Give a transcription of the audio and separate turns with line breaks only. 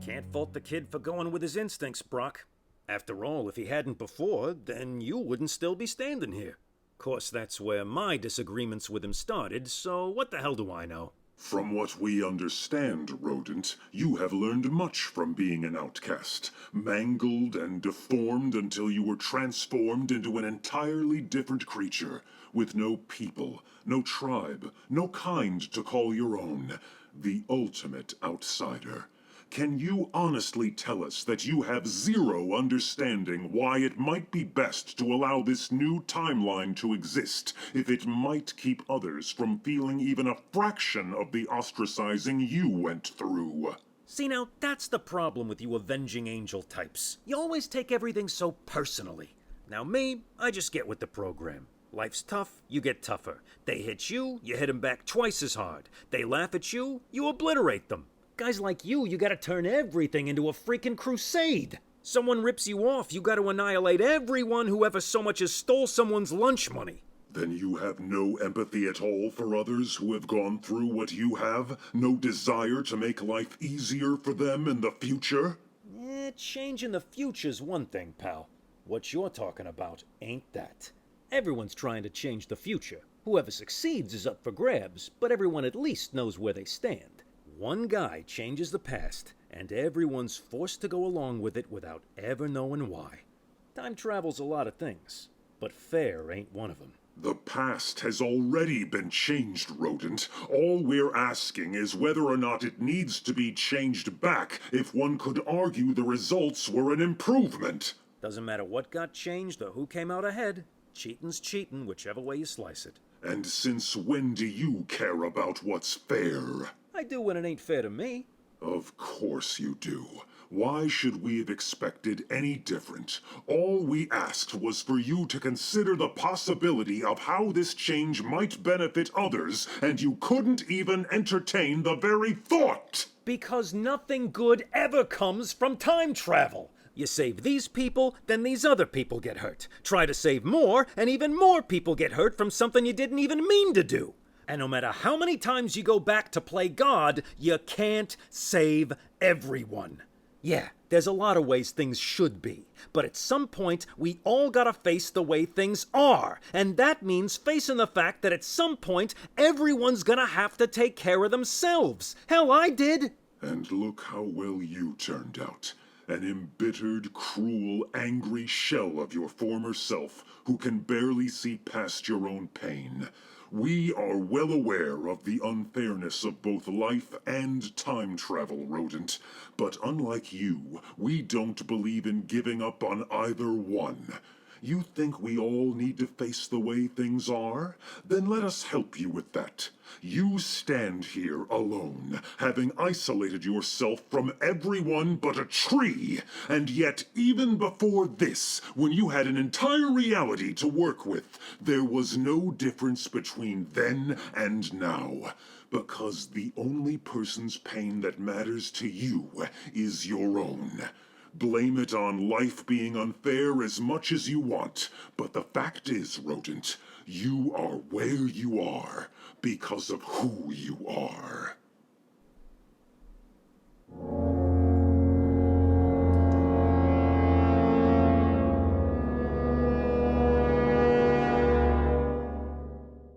Can't fault the kid for going with his instincts, Brock. After all, if he hadn't before, then you wouldn't still be standing here. Course, that's where my disagreements with him started, so what the hell do I know?
From what we understand, Rodent, you have learned much from being an outcast, mangled and deformed until you were transformed into an entirely different creature, with no people, no tribe, no kind to call your own, the ultimate outsider. Can you honestly tell us that you have zero understanding why it might be best to allow this new timeline to exist if it might keep others from feeling even a fraction of the ostracizing you went through?
See, now, that's the problem with you avenging angel types. You always take everything so personally. Now me, I just get with the program. Life's tough, you get tougher. They hit you, you hit them back twice as hard. They laugh at you, you obliterate them. Guys like you gotta turn everything into a freaking crusade. Someone rips you off, you gotta annihilate everyone who ever so much as stole someone's lunch money.
Then you have no empathy at all for others who have gone through what you have? No desire to make life easier for them in the future?
Changing the future's one thing, pal. What you're talking about ain't that. Everyone's trying to change the future. Whoever succeeds is up for grabs, but everyone at least knows where they stand. One guy changes the past, and everyone's forced to go along with it without ever knowing why. Time travel's a lot of things, but fair ain't one of them.
The past has already been changed, Rodent. All we're asking is whether or not it needs to be changed back if one could argue the results were an improvement.
Doesn't matter what got changed or who came out ahead. Cheatin's cheatin', whichever way you slice it.
And since when do you care about what's fair?
I do when it ain't fair to me.
Of course you do. Why should we have expected any different? All we asked was for you to consider the possibility of how this change might benefit others, and you couldn't even entertain the very thought!
Because nothing good ever comes from time travel. You save these people, then these other people get hurt. Try to save more, and even more people get hurt from something you didn't even mean to do. And no matter how many times you go back to play God, you can't save everyone. Yeah, there's a lot of ways things should be, but at some point, we all gotta face the way things are, and that means facing the fact that at some point, everyone's gonna have to take care of themselves. Hell, I did!
And look how well you turned out. An embittered, cruel, angry shell of your former self who can barely see past your own pain. We are well aware of the unfairness of both life and time travel, Rodent. But unlike you, we don't believe in giving up on either one. You think we all need to face the way things are? Then let us help you with that. You stand here alone, having isolated yourself from everyone but a tree. And yet, even before this, when you had an entire reality to work with, there was no difference between then and now. Because the only person's pain that matters to you is your own. Blame it on life being unfair as much as you want, but the fact is, Rodent, you are where you are because of who you are.